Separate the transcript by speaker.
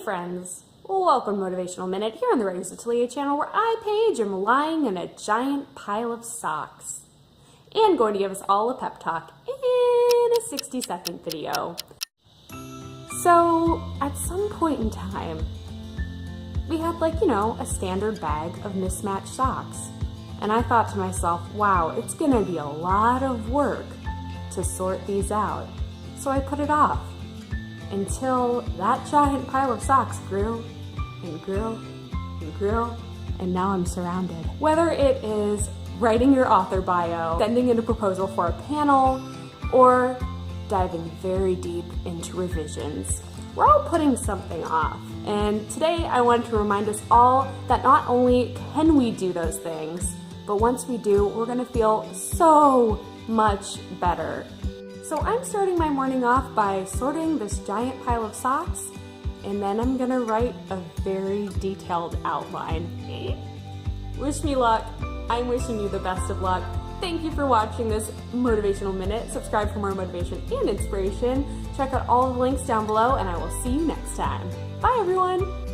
Speaker 1: friends, welcome to Motivational Minute here on the Atelier channel, where I, Paige, am lying in a giant pile of socks and going to give us all a pep talk in a 60-second video. So at some point in time, we had a standard bag of mismatched socks. And I thought to myself, wow, it's gonna be a lot of work to sort these out. So I put it off until that giant pile of socks grew and grew and grew, and now I'm surrounded. Whether it is writing your author bio, sending in a proposal for a panel, or diving very deep into revisions, we're all putting something off. And today I wanted to remind us all that not only can we do those things, but once we do, we're gonna feel so much better. So I'm starting my morning off by sorting this giant pile of socks, and then I'm gonna write a very detailed outline. Wish me luck. I'm wishing you the best of luck. Thank you for watching this Motivational Minute. Subscribe for more motivation and inspiration. Check out all the links down below, and I will see you next time. Bye, everyone.